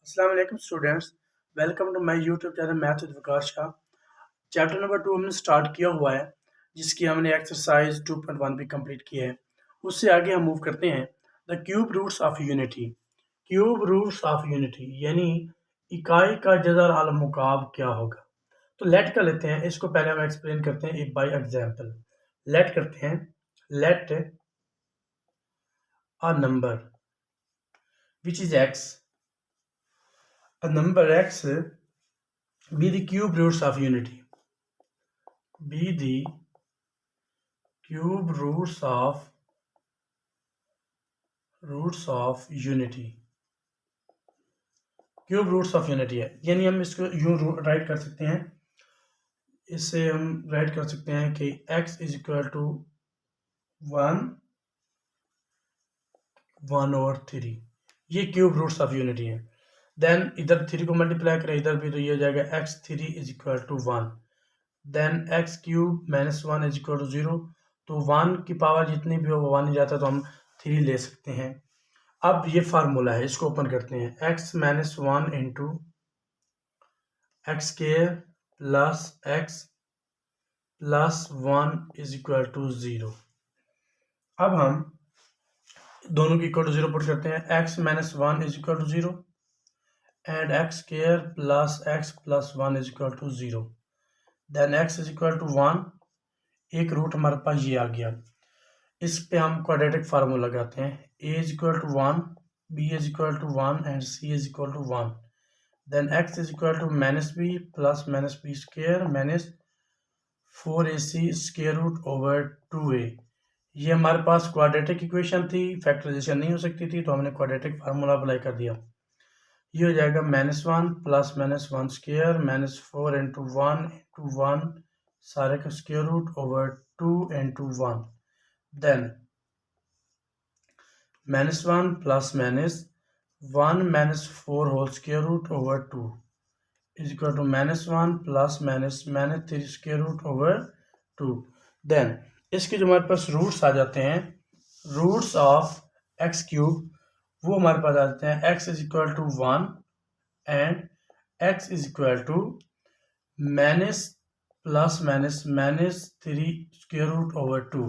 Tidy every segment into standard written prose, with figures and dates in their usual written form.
अस्सलाम वालेकुम students, welcome to my YouTube channel math with Vikas Shah. Chapter number 2 हमने start किया हुआ है, जिसकी हमने एक्सरसाइज 2.1 भी कंप्लीट किया है। उससे आगे हम मूव करते हैं। The cube roots of unity. Cube roots of unity यानी इकाई का जज़र अल मुकाब क्या होगा। तो लेट कर लेते हैं, इसको पहले हम एक्सप्लेन करते हैं एक बाय एग्जांपल। लेट करते हैं, let a number which is x, a number x be the cube roots of unity. Be the cube roots of unity. Cube roots of unity है, यानी हम इसको यूं राइट कर सकते हैं। इससे हम राइट कर सकते हैं कि x इज इक्वल टू 1/3। ये क्यूब रूट्स ऑफ यूनिटी है। देन इधर 3 को मल्टीप्लाई करें, इधर भी, तो ये हो जाएगा x3 is equal to 1। Then x cube minus 1 is equal to 0। तो 1 की पावर जितनी भी हो वो 1 ही जाता है, तो हम 3 ले सकते हैं। अब ये फार्मूला है, इसको ओपन करते हैं। x minus 1 into x square plus x plus 1 is equal to 0। अब हम दोनों की इक्वल टू 0 पुट करते हैं। x minus 1 is equal to 0 and x square plus x plus 1 is equal to 0। Then x is equal to 1, एक root हमारे पास ये आ गया। इस पे हम क्वाड्रेटिक फार्मूला लगाते हैं। a is equal to 1, b is equal to 1 and c is equal to 1। Then x is equal to minus b plus minus b square minus 4ac square root over 2a। ये हमारे पास quadratic equation थी, factorisation नहीं हो सकती थी, तो हमने क्वाड्रेटिक फार्मूला अप्लाई कर दिया। ये हो जाएगा -1 प्लस -1 स्क्वायर माइनस 4 इंटू 1 सारे का square root over 2 into 1। Then -1 plus -1 minus 4 whole square root over 2 is equal to -1 plus -3 square root over 2। Then इसके जो हमारे पास रूट्स आ जाते हैं, रूट्स ऑफ एक्स क्यूब, वो हमारे पास आ जाते हैं। x is equal to 1 and x is equal to minus plus minus 3 square root over 2।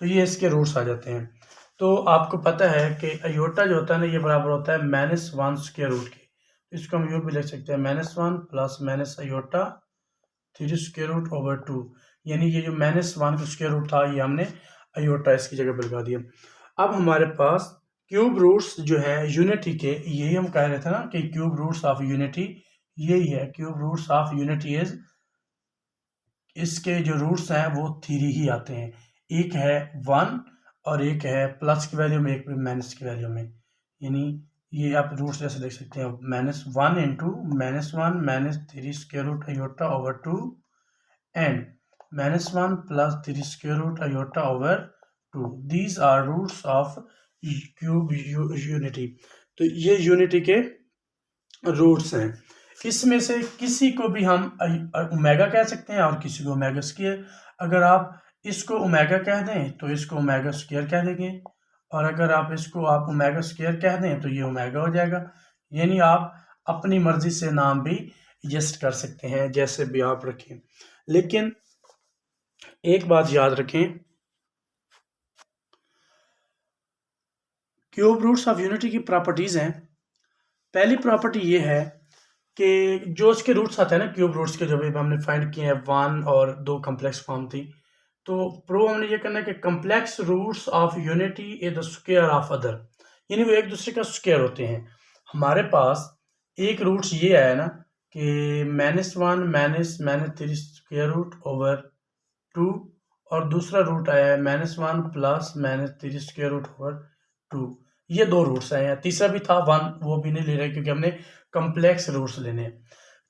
तो ये इसके रूट्स आ जाते हैं। तो आपको पता है कि अयोटा जो होता है ना, ये बराबर होता है -1 स्क्वायर रूट के। इसको हम यूँ भी लिख सकते हैं, -1 plus minus iota 3 square root over 2। यानी ये जो -1 का स्क्वायर रूट था, ये हमने अयोटा इसकी जगह पर लगा दिया। अब हमारे पास क्यूब रूट्स जो है यूनिटी के, यही हम कह रहे थे ना कि क्यूब रूट्स ऑफ यूनिटी यही है। Cube roots of unity is, इसके जो रूट्स हैं वो 3 ही आते हैं। एक है 1 और एक है प्लस की वैल्यू में, एक माइनस की वैल्यू में। यानी ये आप रूट्स जैसे देख सकते हैं, -1 into -1 minus 3 square root iota over 2 and -1 plus 3 square root iota over 2। These are roots of cube unity. तो ये यूनिटी के रूट्स हैं। इसमें से किसी को भी हम ओमेगा कह सकते हैं और किसी को ओमेगा स्क्वायर। अगर आप इसको ओमेगा कह दें तो इसको ओमेगा स्क्वायर कह देंगे, और अगर आप इसको ओमेगा स्क्वायर कह दें तो ये ओमेगा हो जाएगा। यानी आप अपनी मर्जी से नाम भी एडजस्ट कर सकते हैं, जैसे भी आप रखें। लेकिन एक बात याद रखें, क्यूब रूट्स ऑफ यूनिटी की प्रॉपर्टीज हैं। पहली प्रॉपर्टी ये है कि जो इसके रूट्स आते हैं ना, क्यूब रूट्स के, जो भी हमने फाइंड किए हैं, 1 और 2 कम्प्लेक्स फॉर्म थी। तो प्रूव हमने ये करना है कि complex roots of unity is the square of other, यानी वो एक दूसरे का स्क्वायर होते हैं। हमारे पास एक रूट्स ये आया ना कि -1 माइनस 3 स्क्वायर रूट ओवर 2, और दूसरा रूट आया है -1 प्लस -3 स्क्वायर रूट ओवर 2। ये 2 रूट्स आए हैं। तीसरा भी था 1, वो भी नहीं ले रहे क्योंकि हमने कम्प्लेक्स रूट्स लेने हैं।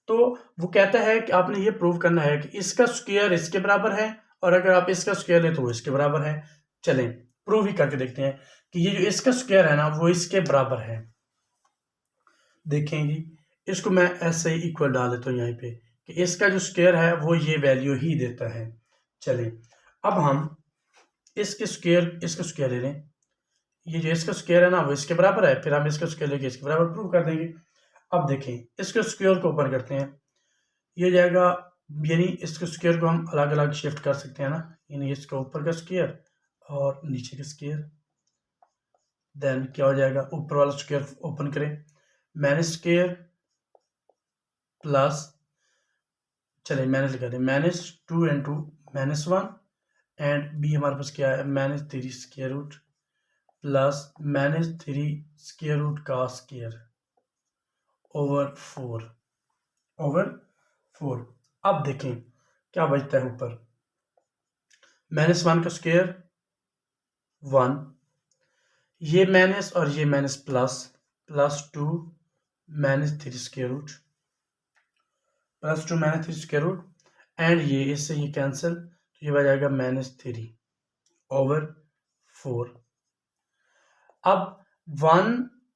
तो वो कहता है कि आपने ये प्रूव करना है कि इसका स्क्वायर इसके बराबर है, और अगर आप इसका स्क्वायर लें तो वो इसके बराबर है। चलें प्रूव ही करके देखते हैं कि ये जो इसका स्क्वायर है ना, वो इसके बराबर है। देखेंगे, इसको मैं ऐसे ही इक्वल डाल देता हूँ यहाँ पे कि इसका जो स्क्वायर है वो ये वैल्यू ही देता है। चलें अब हम इसका स्क्वायर ले लें। ये जो इसका स्क्वायर है ना, वो इसके बराबर है, फिर हम इसका स्क्वायर लेके इसके बराबर प्रूव कर देंगे। अब देखें इसके स्क्वायर को ओपन करते हैं, ये जाएगा, यानी इसके स्क्वायर को हम अलग अलग शिफ्ट कर सकते हैं ना, यानी इसका ऊपर का स्क्वायर और नीचे का स्क्वायर। देन क्या हो जाएगा, ऊपर वाला स्क्वायर ओपन करें, माइनस स्क्वायर प्लस, चलिए माइनस लिखा दें, -2 इंटू -1 एंड बी हमारे पास क्या है, -3 square root plus -3 square root का स्क्वायर ओवर 4। अब देखें क्या बचता है ऊपर, -1 का स्क्वायर 1, ये माइनस और ये minus +2 -3 square root +2 -3 square root and ये इससे ये कैंसिल, तो ये बच जाएगा -3 ओवर 4। अब 1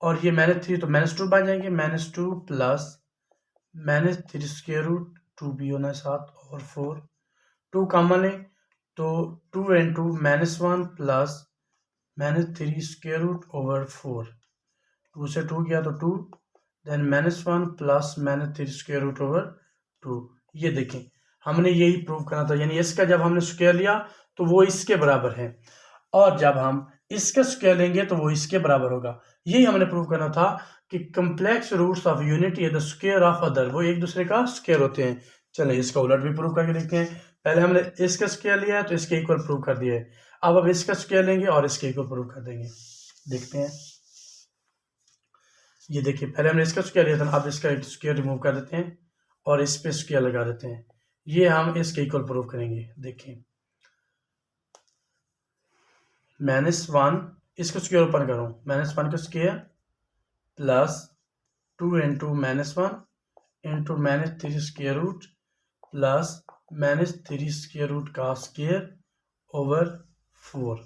और ये -3 तो -2 बन जाएंगे, -2 प्लस -3 स्क्वायर रूट 2 भी होना है साथ ओवर 4, 2 कॉमन है तो 2 into -1 plus -3 square root over 4, 2 से 2 गया तो 2, then -1 plus -3 square root over 2। ये देखें हमने यही प्रूव करना था, यानी इसका जब हमने स्क्वायर लिया तो वो इसके बराबर है और जब हम इसका स्क्वायर लेंगे तो वो इसके बराबर होगा। यही हमने प्रूव करना था कि complex roots of unity the square of other, वो एक दूसरे का स्क्वायर होते हैं। चलिए इसका उलट भी प्रूव करके देखते हैं। पहले हमने इसका स्क्वायर लिया है तो इसके इक्वल प्रूव कर दिया है, अब इसका स्क्वायर लेंगे और इसके इक्वल प्रूव कर देंगे। देखते हैं, ये देखिए पहले हमने इसका स्क्वायर लिया था, अब इसका स्क्वायर रिमूव कर देते हैं और इस पे स्क्वायर लगा देते हैं, ये हम इसके इक्वल प्रूव करेंगे। देखिए -1 इसको स्क्वायर ओपन करो, -1 का square plus 2 into -1 into -3 square root plus -3 square root का स्क्वायर ओवर 4।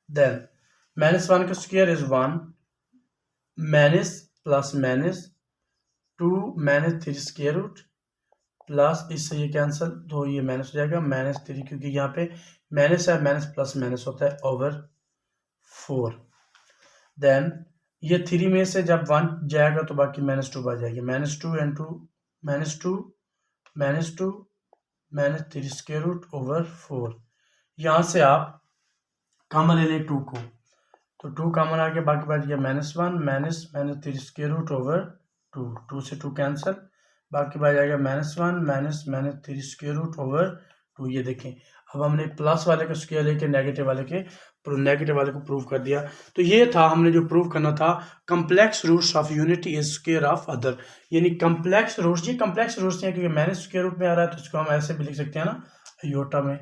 देन -1 का square is 1, minus plus -2 -3 square root plus इससे ये कैंसिल तो ये माइनस हो जाएगा -3, क्योंकि यहाँ पे माइनस है, माइनस प्लस माइनस होता है ओवर 4। देन ये 3 में से जब 1 जाएगा तो बाकी -2 बच जाएगी, -2 इंटू -2 -3 स्क्वायर रूट ओवर 4। यहाँ से आप कॉमन ले लें 2 को, तो 2 कॉमन आके बाकी बच गया -1 -3 स्क्वायर रूट ओवर 2, 2 से 2 कैंसिल, बाकी बच जाएगा -1 -3 स्क्वायर रूट ओवर 2। ये देखें अब हमने प्लस वाले का स्क्वायर लेके नेगेटिव वाले को प्रूव कर दिया। तो ये था हमने जो प्रूव करना था, complex roots of unity is square of other, यानी कम्प्लेक्स रूट्स, ये कम्प्लेक्स रूट्स हैं क्योंकि माइनस स्क्वायर रूट में आ रहा है तो इसको हम ऐसे भी लिख सकते हैं ना आयोटा में,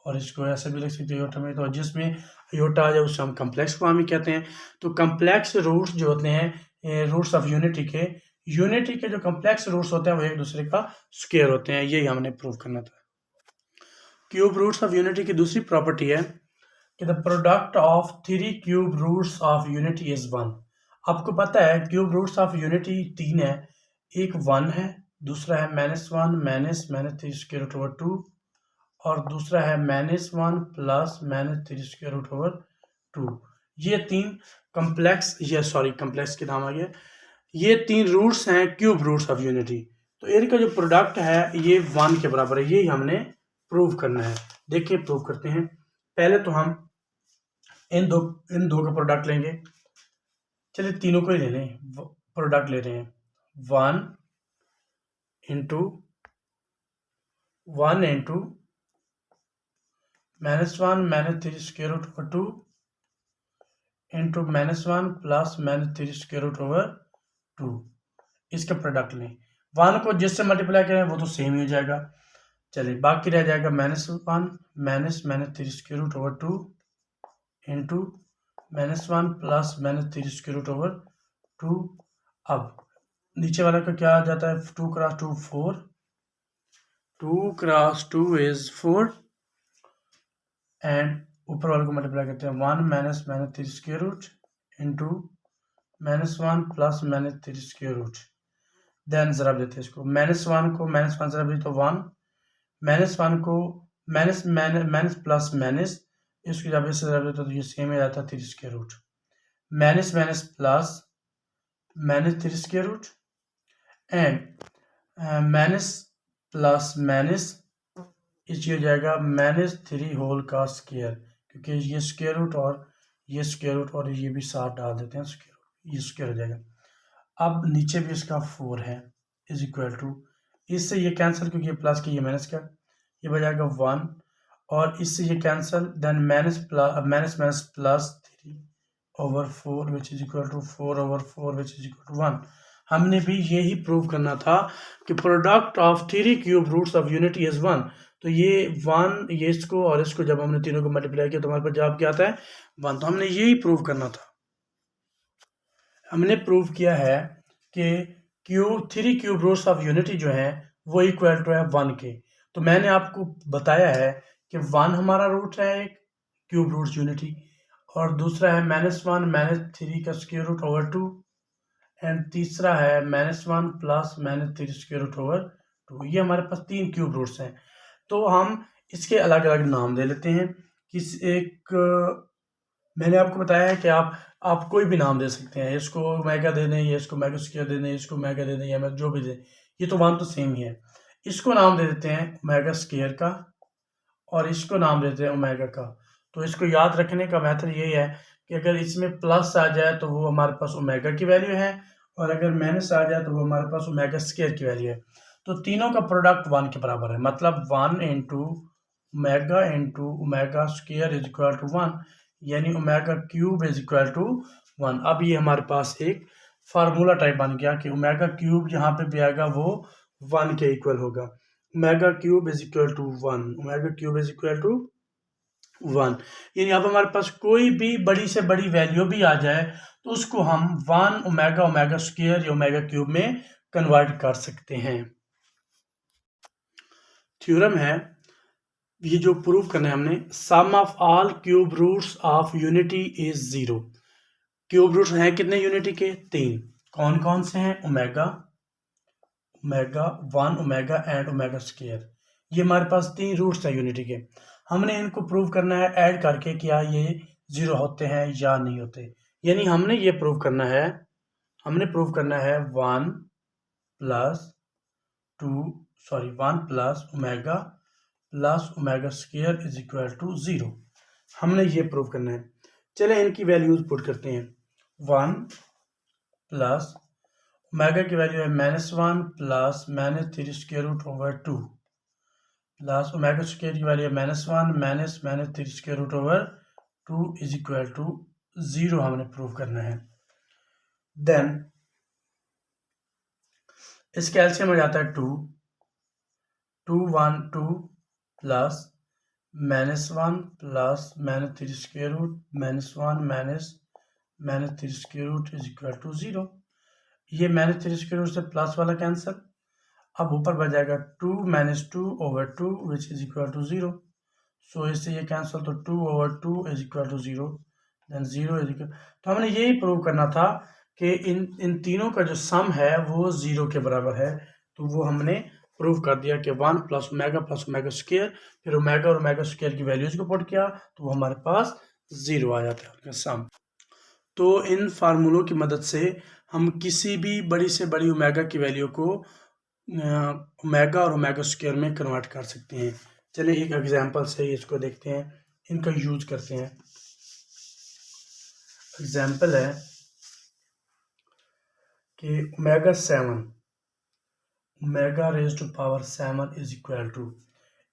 और इसको ऐसे भी लिख सकते हैं आयोटा में, तो जिसमें आयोटा आ जाए उसे हम कम्प्लेक्स फॉर्म ही कहते हैं। तो कम्प्लेक्स रूट्स जो होते हैं रूट्स ऑफ यूनिटी के जो कम्प्लेक्स रूट्स होते हैं वो एक दूसरे का स्क्वायर होते हैं, यही हमने प्रूव करना था। क्यूब रूट्स ऑफ यूनिटी की दूसरी प्रॉपर्टी है कि the product of 3 cube roots of unity is 1। आपको पता है क्यूब रूट्स ऑफ यूनिटी 3 है, एक 1 है, दूसरा है -1 -3 स्क्वायर रूट ओवर 2 और दूसरा है -1 प्लस -3 स्क्वायर रूट ओवर 2। ये 3 कम्प्लेक्स के नाम आ गया, ये 3 रूट्स हैं क्यूब रूट्स ऑफ यूनिटी, तो इनका जो प्रोडक्ट है ये 1 के बराबर है, यही हमने प्रूव करना है। देखिए प्रूव करते हैं, पहले तो हम इन दो का प्रोडक्ट लेंगे, चलिए तीनों को ही ले लें, प्रोडक्ट ले रहे हैं 1 into -1 -3 square root over 2 into -1 plus -3 square root over 2, इसका प्रोडक्ट लें। 1 को जिससे मल्टीप्लाई करें वो तो सेम ही हो जाएगा, चलिए बाकी रह जाएगा -1 -3 square root over 2 into -1 plus -3 square root over 2। अब नीचे वाला का क्या आ जाता है, 2 क्रॉस 2 4, 2 क्रॉस 2 इज 4 एंड ऊपर वाले को मल्टीप्लाई करते हैं 1 -3 square root into -1 plus -3 square root, then ज़रब देते हैं इसको, -1 को -1 ज़रब दी तो 1, -1 को माइनस प्लस माइनस, इसको जब इससे ज़रब देते तो ये सेम ही रहता है 3 square root, minus plus minus 3 square root and minus plus minus इस हो जाएगा माइनस 3 होल का स्क्वायर, क्योंकि ये स्क्वायर रूट और ये स्क्वायर रूट और ये भी साथ डाल देते हैं स्क्वायर रूट, ये स्क्वायर हो जाएगा। अब नीचे भी इसका 4 है इज इक्वल टू, इससे ये कैंसिल क्योंकि ये प्लस का ये माइनस का, ये बजाएगा 1 और इससे ये cancel, then minus minus plus 3 over 4 which is equal to 4 over 4 which is equal to 1। हमने भी यही प्रूव करना था कि product of 3 cube roots of unity is 1। तो ये 1, ये इसको और इसको जब हमने तीनों को मल्टीप्लाई किया तो हमारे पास जवाब क्या आता है 1। तो हमने यही प्रूव करना था। हमने प्रूव किया है कि 3 क्यूब रूट्स ऑफ यूनिटी जो है वो इक्वल टू है 1 के। तो मैंने आपको बताया है कि 1 हमारा रूट है एक क्यूब रूट्स यूनिटी, और दूसरा है -1 -3 का स्क्वायर रूट ओवर 2, एंड तीसरा है -1 प्लस -3 स्क्वायर रूट ओवर 2। ये हमारे पास 3 क्यूब रूट्स हैं। तो हम इसके अलग अलग नाम दे लेते हैं। मैंने आपको बताया है कि आप कोई भी नाम दे सकते हैं, इसको ओमेगा दे दें, ये इसको ओमेगा स्क्वायर दे दें, इसको ओमेगा दे दें, या जो भी दें, ये तो 1 तो सेम ही है। इसको नाम दे देते हैं ओमेगा स्क्वायर का और इसको नाम देते हैं ओमेगा का। तो इसको याद रखने का मेथड यही है कि अगर इसमें प्लस आ जाए तो वो हमारे पास ओमेगा की वैल्यू है, और अगर माइनस आ जाए तो वो हमारे पास ओमेगा स्क्वायर की वैल्यू है। तो तीनों का प्रोडक्ट 1 के बराबर है, मतलब 1 into omega square is equal to 1, यानी omega cube is equal to 1। अब ये हमारे पास एक फार्मूला टाइप बन गया कि ओमेगा क्यूब यहाँ पे भी आएगा वो 1 के इक्वल होगा। Omega cube is equal to 1, omega cube is equal to 1, यानी अब हमारे पास कोई भी बड़ी से बड़ी वैल्यू भी आ जाए तो उसको हम 1 ओमेगा स्क्वायर या ओमेगा क्यूब में कन्वर्ट कर सकते हैं। थ्योरम है ये जो प्रूव करना है हमने, sum of all cube roots of unity is 0। Cube roots हैं कितने यूनिटी के? 3। कौन कौन से हैं? Omega 1 omega and omega square. ये हमारे पास 3 रूट्स हैं यूनिटी के। हमने इनको प्रूव करना है ऐड करके क्या ये 0 होते हैं या नहीं होते। यानी हमने ये प्रूव करना है 1 plus omega square is equal to 0। हमने ये प्रूव करना है। चले इनकी वैल्यूज पुट करते हैं। 1 प्लस ओमेगा की वैल्यू है -1 plus -3 square root over 2 plus omega square की वैल्यू है -1 minus -3 square root over 2 is equal to 0 हमने प्रूव करना है। देन इस कैल्शियम में जाता है 2 plus -1 plus -3 square root -1 minus -3 square root is equal to 0। ये -3 स्क्वायर रूट से प्लस वाला कैंसिल, अब ऊपर बच जाएगा 2 - 2 over 2 which is equal to 0। So इससे ये कैंसिल, तो 2 over 2 is equal to 0, then 0 is equal. तो हमने यही प्रूव करना था कि इन तीनों का जो सम है वो 0 के बराबर है। तो वो हमने प्रूव कर दिया कि 1 प्लस ओमेगा स्क्वायर, फिर ओमेगा और ओमेगा स्क्वायर की वैल्यूज को पुट किया तो वो हमारे पास 0 आ जाता है उनका सम। तो इन फार्मूलों की मदद से हम किसी भी बड़ी से बड़ी ओमेगा की वैल्यू को ओमेगा और ओमेगा स्क्वायर में कन्वर्ट कर सकते हैं। चलिए एक एग्जांपल से इसको देखते हैं, इनका यूज करते हैं। एग्जांपल है कि omega raise to power 7 is equal to,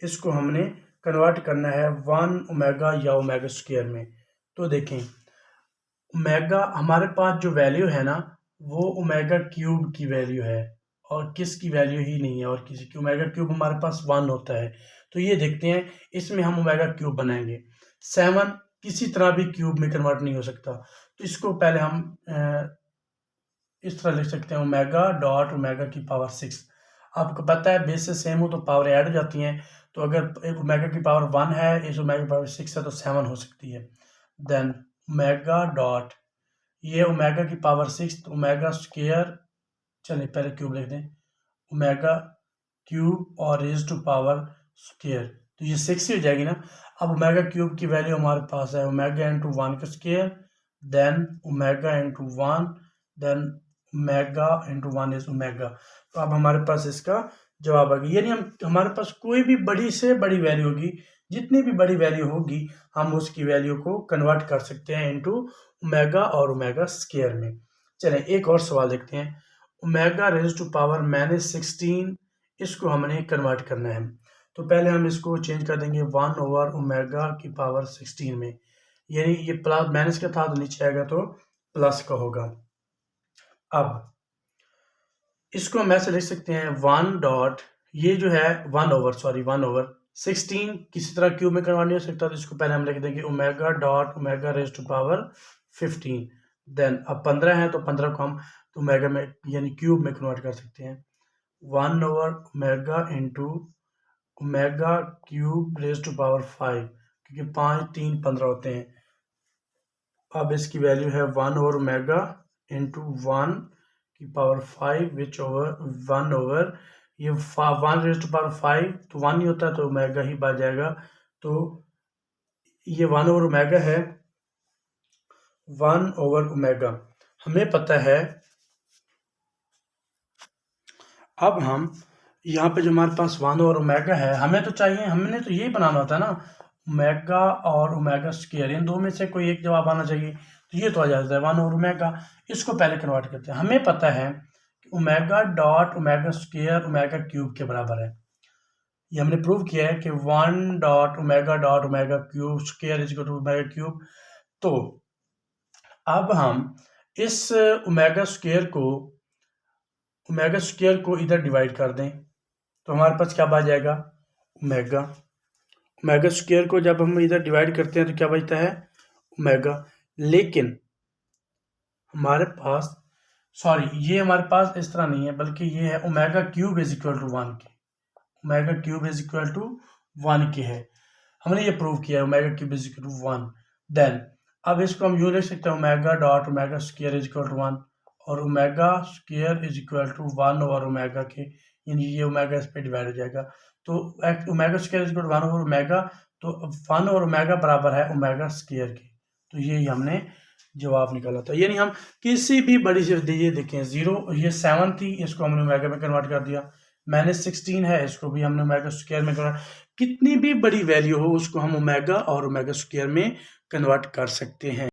इसको हमने कन्वर्ट करना है 1 ओमेगा या ओमेगा स्क्वायर में। तो देखें ओमेगा हमारे पास जो वैल्यू है ना वो ओमेगा क्यूब की वैल्यू है और किसकी वैल्यू ही नहीं है, और किसी की ओमेगा क्यूब हमारे पास 1 होता है। तो ये देखते हैं इसमें हम ओमेगा क्यूब बनाएंगे। 7 किसी तरह भी क्यूब में कन्वर्ट नहीं हो सकता, तो इसको पहले हम इस तरह लिख सकते हैं ओमेगा डॉट ओमेगा की पावर 6। आपको पता है बेस से सेम हो तो पावर ऐड हो जाती हैं, तो अगर एक ओमेगा की पावर 1 है, इस ओमेगा की पावर 6 है तो 7 हो सकती है। देन ओमेगा डॉट ये ओमेगा की पावर 6 तो ओमेगा स्क्वायर, चलिए पहले क्यूब लिख दें, ओमेगा क्यूब और रेज टू पावर स्क्वायर, तो ये 6 ही हो जाएगी ना। अब ओमेगा क्यूब की वैल्यू हमारे पास है ओमेगा इंटू 1 का square, then omega into 1, then omega into 1 is omega. तो अब हमारे पास इसका जवाब आ गया। यानी हमारे पास कोई भी बड़ी से बड़ी वैल्यू होगी, जितनी भी बड़ी वैल्यू होगी हम उसकी वैल्यू को कन्वर्ट कर सकते हैं इनटू ओमेगा और ओमेगा स्क्वायर में। चलें एक और सवाल देखते हैं। ओमेगा रेज़ टू पावर -16 इसको हमने कन्वर्ट करना है। तो पहले हम इसको चेंज कर देंगे 1 ओवर ओमेगा की पावर 16 में, यानी ये प्लस माइनस का था तो नीचे आएगा तो प्लस का होगा। अब इसको हम ऐसे लिख सकते हैं 1 डॉट, ये जो है 1 ओवर 16 किसी तरह क्यूब में कन्वर्ट नहीं हो सकता, तो इसको पहले हम लिख देंगे omega dot omega raise to power 15। Then अब 15 है तो 15 को हम ओमेगा में यानी क्यूब में कन्वर्ट कर सकते हैं। 1 over omega into omega cube raise to power 5, क्योंकि 5 3 15 होते हैं। अब इसकी वैल्यू है 1 ओवर ओमेगा इंटू 1 की पावर 5 विच ओवर 1 ओवर ये 1 रेज़ टू पावर 5 तो 1 नहीं होता तो ओमेगा ही बच जाएगा। तो ये 1 ओवर ओमेगा है, 1 ओवर ओमेगा हमें पता है। अब हम यहाँ पे जो हमारे पास 1 ओवर ओमेगा है, हमें तो चाहिए, हमने तो यही बनाना होता है ना, ओमेगा और ओमेगा स्क्वायर, इन दो में से कोई एक जवाब आना चाहिए। तो ये तो आ जाता है 1 ओवर ओमेगा। इसको पहले कन्वर्ट करते हैं। हमें पता है कि omega dot omega square omega cube के बराबर है। ये हमने प्रूव किया है कि 1 dot omega cube square is equal to omega cube. तो अब हम इस ओमेगा स्क्वायर को इधर डिवाइड कर दें तो हमारे पास क्या बच जाएगा, ओमेगा स्क्वायर को जब हम इधर डिवाइड करते हैं तो क्या बचता है, ओमेगा। लेकिन हमारे पास ये हमारे पास इस तरह नहीं है, बल्कि ये है omega cube is equal to 1 के, omega cube is equal to 1 के है। हमने ये प्रूव किया है omega cube is equal to 1। Then अब इसको हम यूँ लिख सकते हैं omega dot omega square is equal to 1 और omega square is equal to 1 over omega के, यानी ये ओमेगा इस पे डिवाइड हो जाएगा। तो omega square is equal to 1 over omega, तो 1 ओवर ओमेगा बराबर है ओमेगा स्क्वायर के। तो ये हमने जवाब निकाला था। यानी हम किसी भी बड़ी से दीजिए, देखें 0 ये 7 थी, इसको हमने ओमेगा में कन्वर्ट कर दिया। -16 है, इसको भी हमने ओमेगा स्क्वायर में कन्वर्ट, कितनी भी बड़ी वैल्यू हो उसको हम ओमेगा और ओमेगा स्क्वायर में कन्वर्ट कर सकते हैं।